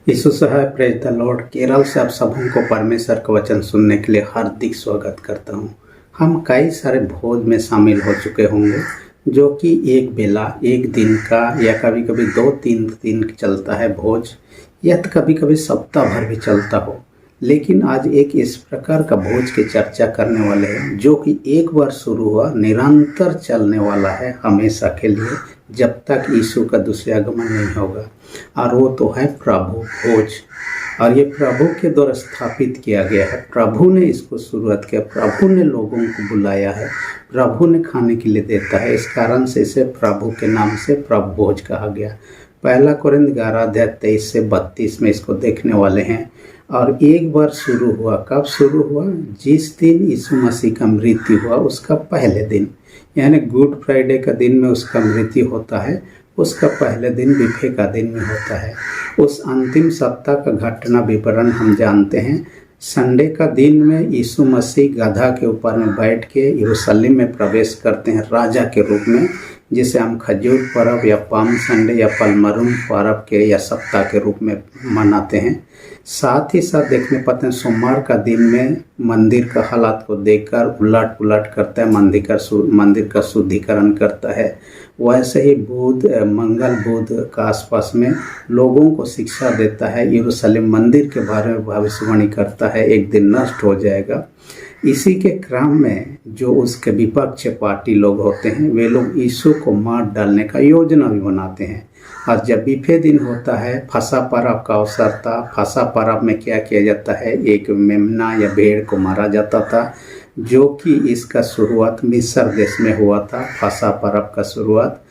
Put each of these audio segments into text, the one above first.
यीशु सहाय praise the lord. Kerala से आप सबों को परमेश्वर का वचन सुनने के लिए हार्दिक स्वागत करता हूँ। हम कई सारे भोज में शामिल हो चुके होंगे जो कि एक बेला एक दिन का या कभी कभी 2-3 दिन चलता है भोज, या तो कभी कभी सप्ताह भर भी चलता हो। लेकिन आज एक इस प्रकार का भोज की चर्चा करने वाले हैं जो कि एक बार शुरू हुआ निरंतर चलने वाला है हमेशा के लिए, जब तक यीशु का दूसरे आगमन नहीं होगा। और वो तो है प्रभु भोज। और ये प्रभु के द्वारा स्थापित किया गया है। प्रभु ने इसको शुरुआत किया, प्रभु ने लोगों को बुलाया है, प्रभु ने खाने के लिए देता है। इस कारण से इसे प्रभु के नाम से प्रभु भोज कहा गया। 1 कोरिन्थ 11:23 से 32 में इसको देखने वाले हैं। और एक बार शुरू हुआ, कब शुरू हुआ? जिस दिन यीशु मसीह का मृत्यु हुआ उसका पहले दिन, यानी गुड फ्राइडे का दिन में उसका मृत्यु होता है, उसका पहले दिन बिफे का दिन में होता है। उस अंतिम सप्ताह का घटना विवरण हम जानते हैं। संडे का दिन में यीशु मसीह गधा के ऊपर में बैठ के यरूशलेम में प्रवेश करते हैं राजा के रूप में, जिसे हम खजूर पर्व या पाम संडे या पलमरुम पर्व के या सप्ताह के रूप में मनाते हैं। साथ ही साथ देखने पाते हैं सोमवार का दिन में मंदिर का हालात को देखकर उलट पुलट करता है, मंदिर का शुद्धिकरण करता है। वैसे ही मंगल बुध का आसपास में लोगों को शिक्षा देता है, यरूशलेम मंदिर के बारे में भविष्यवाणी करता है, एक दिन नष्ट हो जाएगा। इसी के क्रम में जो उसके विपक्ष पार्टी लोग होते हैं वे लोग यीशु को मार डालने का योजना भी बनाते हैं। और जब बिफे दिन होता है, फसा पर्व का अवसर था। फसा पर्व में क्या किया जाता है? एक मेमना या भेड़ को मारा जाता था, जो कि इसका शुरुआत मिस्र देश में हुआ था। फसा पर्व का शुरुआत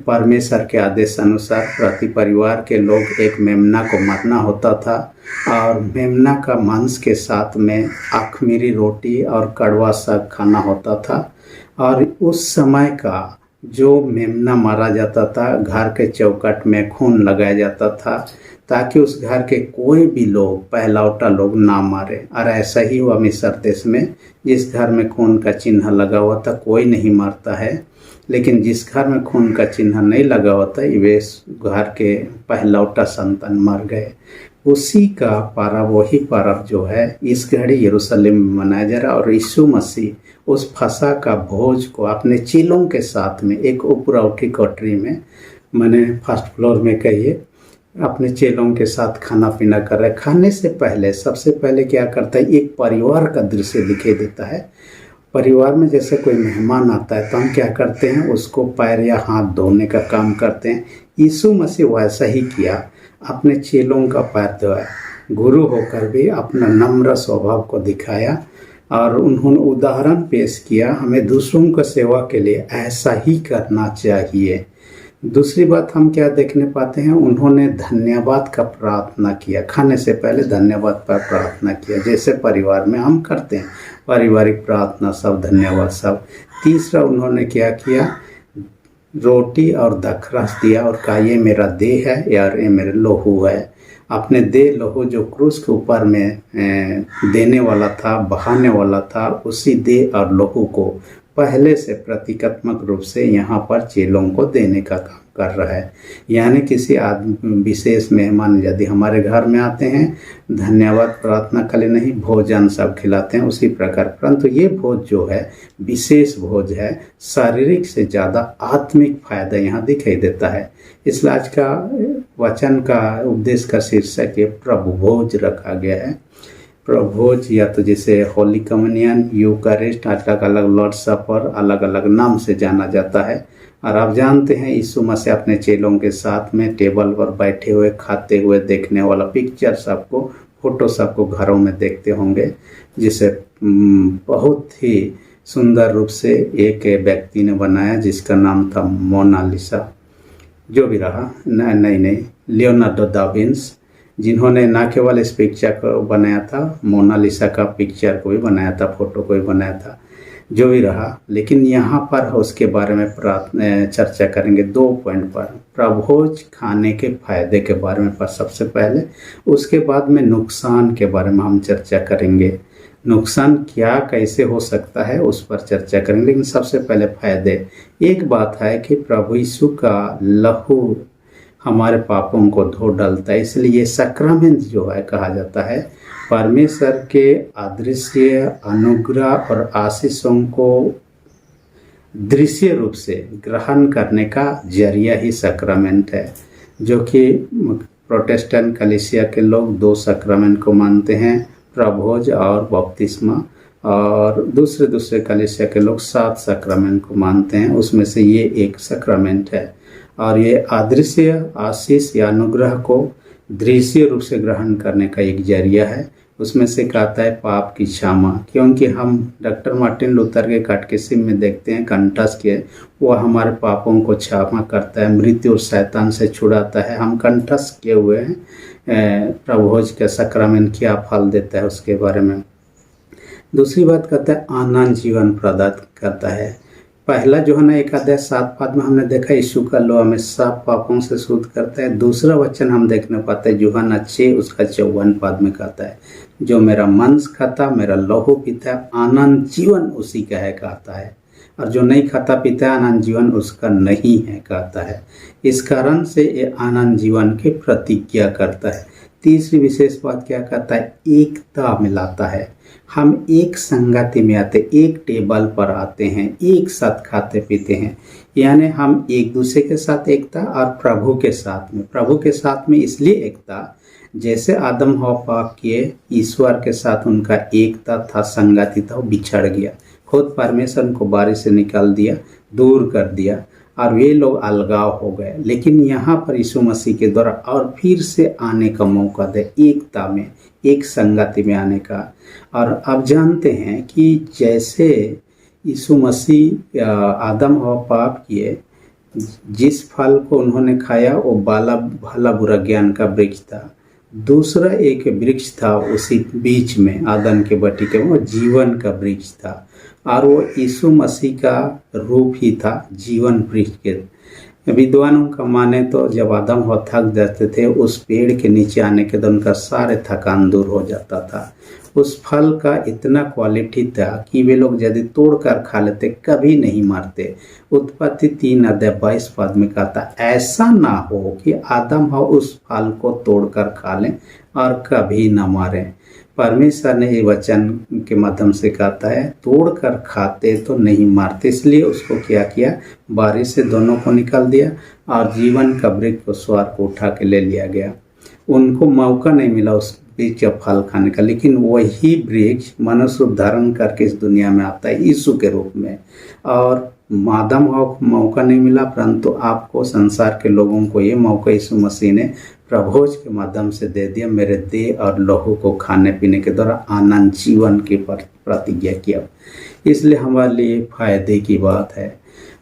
परमेश्वर के आदेश अनुसार प्रति परिवार के लोग एक मेमना को मारना होता था, और मेमना का मांस के साथ में अखमीरी रोटी और कड़वा साग खाना होता था। और उस समय का जो मेमना मारा जाता था, घर के चौखट में खून लगाया जाता था ताकि उस घर के कोई भी लोग पहलौठा लोग ना मारे। और ऐसा ही हुआ मिस्र देश में। जिस घर में खून का चिन्ह लगा हुआ था कोई नहीं मारता है, लेकिन जिस घर में खून का चिन्ह नहीं लगा होता वे घर के पहलौठा संतान मर गए। उसी का पर्व, वही पर्व जो है इस घड़ी यरूशलेम में मनाया जा रहा। और यीशु मसीह उस फसा का भोज को अपने चेलों के साथ में एक उपरौठी कोठरी में, मैंने फर्स्ट फ्लोर में कहिए, अपने चेलों के साथ खाना पीना कर रहे। खाने से पहले सबसे पहले क्या करता है? एक परिवार का दृश्य दिखाई देता है। परिवार में जैसे कोई मेहमान आता है तो हम क्या करते हैं? उसको पैर या हाथ धोने का काम करते हैं। यीशु मसीह वैसा ही किया, अपने चेलों का पैर धोया। गुरु होकर भी अपना नम्र स्वभाव को दिखाया और उन्होंने उदाहरण पेश किया, हमें दूसरों की सेवा के लिए ऐसा ही करना चाहिए। दूसरी बात हम क्या देखने पाते हैं? उन्होंने धन्यवाद का प्रार्थना किया। खाने से पहले धन्यवाद पर प्रार्थना किया, जैसे परिवार में हम करते हैं, पारिवारिक प्रार्थना सब, धन्यवाद सब। तीसरा उन्होंने क्या किया? रोटी और दखरस दिया और कहा ये मेरा देह है यार, ये मेरे लोहू है। अपने देह लोहू जो क्रूस के ऊपर में देने वाला था, बहाने वाला था, उसी देह और लोहू को पहले से प्रतीकात्मक रूप से यहाँ पर चेलों को देने का काम कर रहा है। यानी किसी आदमी विशेष मेहमान यदि हमारे घर में आते हैं, धन्यवाद प्रार्थना के लिए नहीं, भोजन सब खिलाते हैं उसी प्रकार। परंतु ये भोज जो है विशेष भोज है, शारीरिक से ज़्यादा आत्मिक फायदा यहाँ दिखाई देता है। इसलिए आज का वचन का उपदेश का शीर्षक ये प्रभु भोज रखा गया है। प्रभु भोज या तो जैसे होली कम्युनियन, यूकरिस्ट, अलग अलग लॉर्ड सपर, अलग अलग नाम से जाना जाता है। और आप जानते हैं यीशु मसीह अपने चेलों के साथ में टेबल पर बैठे हुए खाते हुए देखने वाला पिक्चर सबको, फोटो सबको घरों में देखते होंगे, जिसे बहुत ही सुंदर रूप से एक व्यक्ति ने बनाया जिसका नाम था मोनालिसा। जो भी रहा, नहीं लियोनार्डो दा विंची, जिन्होंने न केवल इस पिक्चर को बनाया था, मोनालिसा का पिक्चर को भी बनाया था, फोटो को भी बनाया था। जो भी रहा, लेकिन यहाँ पर उसके बारे में चर्चा करेंगे 2 पॉइंट पर। प्रभोज खाने के फायदे के बारे में पर सबसे पहले, उसके बाद में नुकसान के बारे में हम चर्चा करेंगे। नुकसान क्या कैसे हो सकता है उस पर चर्चा करेंगे, लेकिन सबसे पहले फायदे। एक बात है कि प्रभु यीशु का लहू हमारे पापों को धो डालता है। इसलिए ये सैक्रामेंट जो है कहा जाता है परमेश्वर के अदृश्य अनुग्रह और आशीषों को दृश्य रूप से ग्रहण करने का जरिया ही सैक्रामेंट है, जो कि प्रोटेस्टेंट कलीसिया के लोग 2 सैक्रामेंट को मानते हैं, प्रभोज और बपतिस्मा, और दूसरे कलीसिया के लोग 7 सैक्रामेंट को मानते हैं। उसमें से ये एक सैक्रामेंट है और ये अदृश्य आशीष या अनुग्रह को दृश्य रूप से ग्रहण करने का एक जरिया है। उसमें से कहता है पाप की क्षमा, क्योंकि हम डॉक्टर मार्टिन लूथर के कैटेकिज्म में देखते हैं कंठस्थ के वो हमारे पापों को क्षमा करता है, मृत्यु और शैतान से छुड़ाता है। हम कंठस्थ किए हुए हैं प्रभोज के सैक्रामेंट क्या फल देता है उसके बारे में। दूसरी बात कहता है आनंद जीवन प्रदान करता है। पहला जो है ना 1 अध्याय 7 पद में हमने देखा यीशु का लहू हमें सब पापों से शुद्ध करता है। दूसरा वचन हम देखने पाते हैं यूहन्ना 6 उसका 54 पद में कहता है जो मेरा मांस खाता मेरा लहू पीता आनंद जीवन उसी का है कहता है, और जो नहीं खाता पीता आनंद जीवन उसका नहीं है कहता है। इस कारण से ये आनंद जीवन की प्रतिज्ञा करता है। तीसरी विशेष बात क्या कहता है, एकता मिलाता है। हम एक संगति में आते, एक टेबल पर आते हैं, एक साथ खाते पीते हैं, यानी हम एक दूसरे के साथ एकता और प्रभु के साथ में इसलिए एकता जैसे आदम हवा पाप किए ईश्वर के साथ उनका एकता था, संगति था, वो बिछड़ गया। खुद परमेश्वर को बारी से निकाल दिया, दूर कर दिया और वे लोग अलगाव हो गए। लेकिन यहाँ पर यीशु मसीह के द्वारा और फिर से आने का मौका दे, एकता में, एक संगति में आने का। और अब जानते हैं कि जैसे यीशु मसीह आदम हवा पाप किए, जिस फल को उन्होंने खाया वो भला बुरा ज्ञान का वृक्ष था। दूसरा एक वृक्ष था उसी बीच में आदम के बटी के, वो जीवन का वृक्ष था और वो यीशु मसीह का रूप ही था जीवन वृक्ष के। विद्वानों का माने तो जब आदम हवा थक जाते थे उस पेड़ के नीचे आने के बाद उनका सारे थकान दूर हो जाता था। उस फल का इतना क्वालिटी था कि वे लोग यदि तोड़कर खा लेते कभी नहीं मरते। उत्पत्ति 3 अध्याय 22 पद में कहता ऐसा ना हो कि आदम हवा उस फल को तोड़कर खा लें और कभी न मारें। परमेश्वर ने ये वचन के माध्यम से कहता है तोड़कर खाते तो नहीं मारते, इसलिए उसको क्या किया, बारिश से दोनों को निकाल दिया और जीवन का वृक्ष को स्वर्ग को उठा के ले लिया गया। उनको मौका नहीं मिला उस वृक्ष का फल खाने का, लेकिन वही वृक्ष मनुष्य रूप धारण करके इस दुनिया में आता है यीशु के रूप में। और आदम हवा को मौका नहीं मिला, परंतु आपको संसार के लोगों को ये मौका यीशु मसीह ने प्रभोज के माध्यम से दे दिया। मेरे देह और लहू को खाने पीने के द्वारा आनंद जीवन की प्रतिज्ञा किया। इसलिए हमारे लिए फायदे की बात है।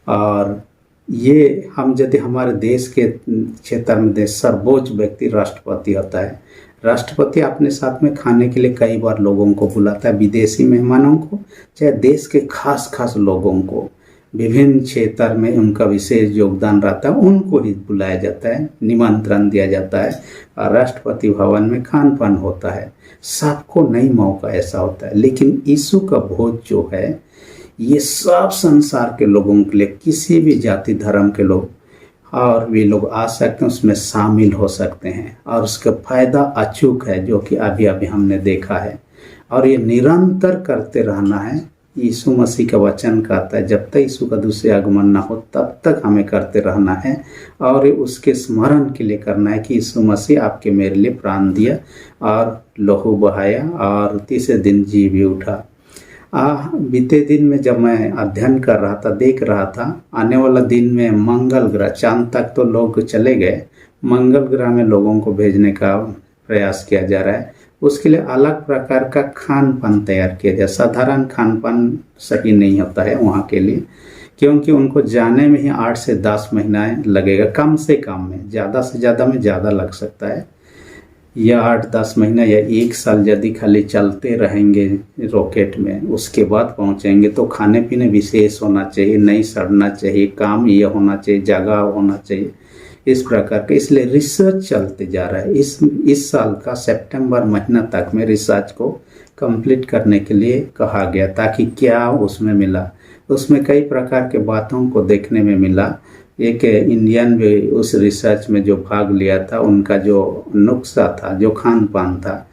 और ये हम यदि हमारे देश के क्षेत्र में सर्वोच्च व्यक्ति राष्ट्रपति होता है, राष्ट्रपति अपने साथ में खाने के लिए कई बार लोगों को बुलाता है, विदेशी मेहमानों को, चाहे देश के खास लोगों को, विभिन्न क्षेत्र में उनका विशेष योगदान रहता है, उनको ही बुलाया जाता है, निमंत्रण दिया जाता है और राष्ट्रपति भवन में खान पान होता है। सबको नहीं मौका ऐसा होता है, लेकिन यीशु का भोज जो है ये सब संसार के लोगों के लिए, किसी भी जाति धर्म के लोग, और वे लोग आ सकते हैं, उसमें शामिल हो सकते हैं और उसका फायदा अचूक है, जो कि अभी हमने देखा है। और ये निरंतर करते रहना है। यीशु मसीह का वचन कहता है जब तक यीशु का दूसरे आगमन ना हो तब तक हमें करते रहना है और उसके स्मरण के लिए करना है कि यीशु मसीह आपके मेरे लिए प्राण दिया और लहू बहाया और तीसरे दिन जी भी उठा। बीते दिन में जब मैं अध्ययन कर रहा था, देख रहा था, आने वाला दिन में मंगल ग्रह, चांद तक तो लोग चले गए, मंगल ग्रह में लोगों को भेजने का प्रयास किया जा रहा है। उसके लिए अलग प्रकार का खान पान तैयार किया जाए। साधारण खान पान सही नहीं होता है वहाँ के लिए, क्योंकि उनको जाने में ही 8 से 10 महीना लगेगा, कम से कम में, ज़्यादा से ज़्यादा में ज़्यादा लग सकता है, या 8-10 महीना या 1 साल यदि खाली चलते रहेंगे रॉकेट में, उसके बाद पहुंचेंगे। तो खाने पीने विशेष होना चाहिए, नहीं सड़ना चाहिए, काम ये होना चाहिए, जगह होना चाहिए, इस प्रकार के। इसलिए रिसर्च चलते जा रहा है। इस साल का सितंबर महीना तक में रिसर्च को कंप्लीट करने के लिए कहा गया, ताकि क्या उसमें मिला। उसमें कई प्रकार के बातों को देखने में मिला। एक इंडियन भी उस रिसर्च में जो भाग लिया था, उनका जो नुस्खा था, जो खान पान था,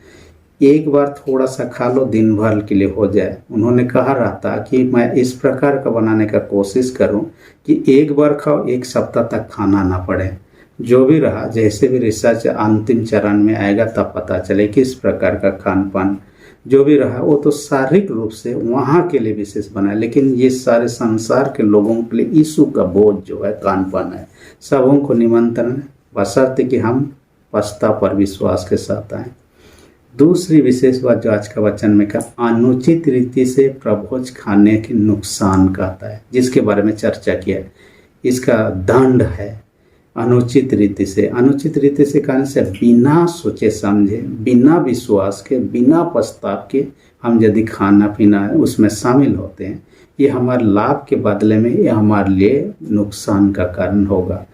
एक बार थोड़ा सा खा लो दिन भर के लिए हो जाए। उन्होंने कहा रहा था कि मैं इस प्रकार का बनाने का कोशिश करूं कि एक बार खाओ, एक सप्ताह तक खाना ना पड़े। जो भी रहा, जैसे भी रिसर्च अंतिम चरण में आएगा तब पता चले कि इस प्रकार का खान पान जो भी रहा वो तो शारीरिक रूप से वहाँ के लिए विशेष बना है, लेकिन ये सारे संसार के लोगों के लिए यीशु का बोझ जो है खान पान है। सबों को निमंत्रण है, बशर्ते कि हम पस्ता पर विश्वास के साथ आए। दूसरी विशेष बात जो आज का वचन में कहा, अनुचित रीति से प्रभोज खाने के नुकसान कहता है, जिसके बारे में चर्चा किया है। इसका दंड है अनुचित रीति से खाने से, बिना सोचे समझे, बिना विश्वास के, बिना पछताव के हम यदि खाना पीना उसमें शामिल होते हैं, ये हमारे लाभ के बदले में ये हमारे लिए नुकसान का कारण होगा।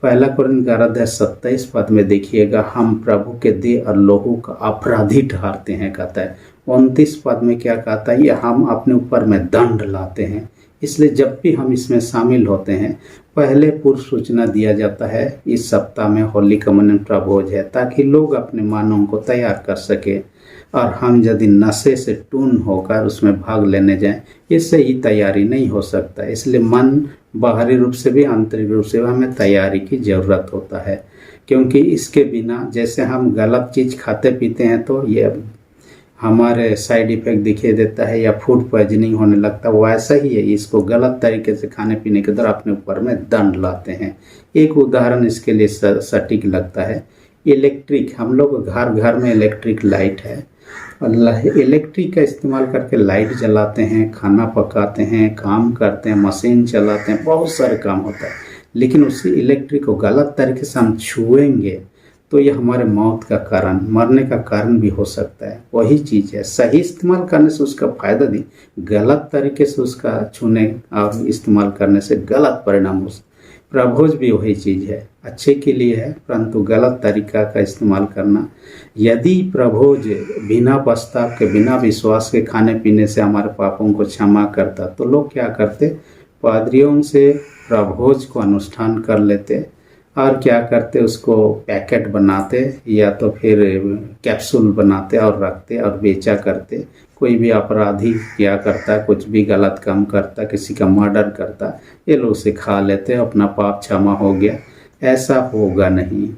पहला कोरिन्थ 11:27 में देखिएगा, हम प्रभु के देह और लहू का अपराधी ठहरते हैं कहता है। 29 में क्या कहता है, ये हम अपने ऊपर में दंड लाते हैं। इसलिए जब भी हम इसमें शामिल होते हैं, पहले पूर्व सूचना दिया जाता है इस सप्ताह में होली कम्युनियन प्रभोज है, ताकि लोग अपने मानों को तैयार कर सके। और हम यदि नशे से टून होकर उसमें भाग लेने जाएं, इससे ही तैयारी नहीं हो सकता। इसलिए मन बाहरी रूप से भी आंतरिक रूप से भी हमें तैयारी की ज़रूरत होता है, क्योंकि इसके बिना जैसे हम गलत चीज़ खाते पीते हैं तो ये हमारे साइड इफेक्ट दिखाई देता है या फूड पॉइजनिंग होने लगता है, वैसा ही है। इसको गलत तरीके से खाने पीने के द्वारा अपने ऊपर में दंड लाते हैं। एक उदाहरण इसके लिए सटीक लगता है, इलेक्ट्रिक, हम लोग घर घर में इलेक्ट्रिक लाइट है, इलेक्ट्रिक का इस्तेमाल करके लाइट जलाते हैं, खाना पकाते हैं, काम करते हैं, मशीन चलाते हैं, बहुत सारे काम होता है। लेकिन उसी इलेक्ट्रिक को गलत तरीके से हम छुएंगे तो ये हमारे मौत का कारण, मरने का कारण भी हो सकता है। वही चीज़ है, सही इस्तेमाल करने से उसका फायदा दी, गलत तरीके से उसका छूने और इस्तेमाल करने से गलत परिणाम हो। प्रभोज भी वही चीज़ है, अच्छे के लिए है, परंतु गलत तरीका का इस्तेमाल करना। यदि प्रभोज बिना पछताव के, बिना विश्वास के खाने पीने से हमारे पापों को क्षमा करता, तो लोग क्या करते, पादरियों से प्रभोज को अनुष्ठान कर लेते और क्या करते, उसको पैकेट बनाते या तो फिर कैप्सूल बनाते और रखते और बेचा करते। कोई भी अपराधी क्या करता, कुछ भी गलत काम करता, किसी का मर्डर करता, ये लोग उसे खा लेते, अपना पाप क्षमा हो गया। ऐसा होगा नहीं,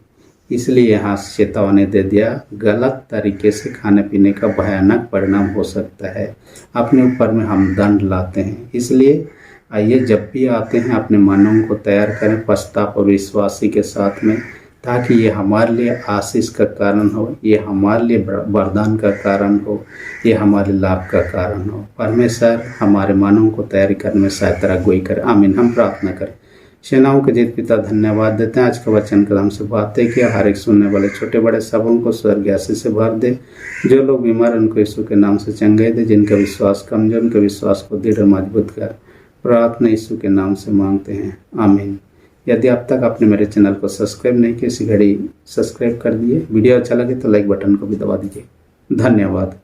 इसलिए यहाँ चेतावनी दे दिया, गलत तरीके से खाने पीने का भयानक परिणाम हो सकता है, अपने ऊपर में हम दंड लाते हैं। इसलिए आइए जब भी आते हैं अपने मनों को तैयार करें पश्चाताप और विश्वासी के साथ में, ताकि ये हमारे लिए आशीष का कारण हो, ये हमारे लिए वरदान का कारण हो, ये हमारे लाभ का कारण हो। परमेश्वर हमारे मनों को तैयारी करने में सहायता अगुवाई करे। आमीन। हम प्रार्थना करें। सेनाओं के जीत पिता धन्यवाद देते हैं, आज का वचन का हमसे बातें किया, हर एक सुनने वाले छोटे बड़े सबों को स्वर्गीय आशीष से भर दे। जो लोग बीमार उनको यीशु के नाम से चंगाई दे, जिनका विश्वास कमजोर उनके विश्वास को दृढ़ मजबूत कर। प्रार्थना यीशु के नाम से मांगते हैं, आमीन। यदि अब तक आपने मेरे चैनल को सब्सक्राइब नहीं किया, इसी घड़ी सब्सक्राइब कर दिए। वीडियो अच्छा लगे तो लाइक बटन को भी दबा दीजिए। धन्यवाद।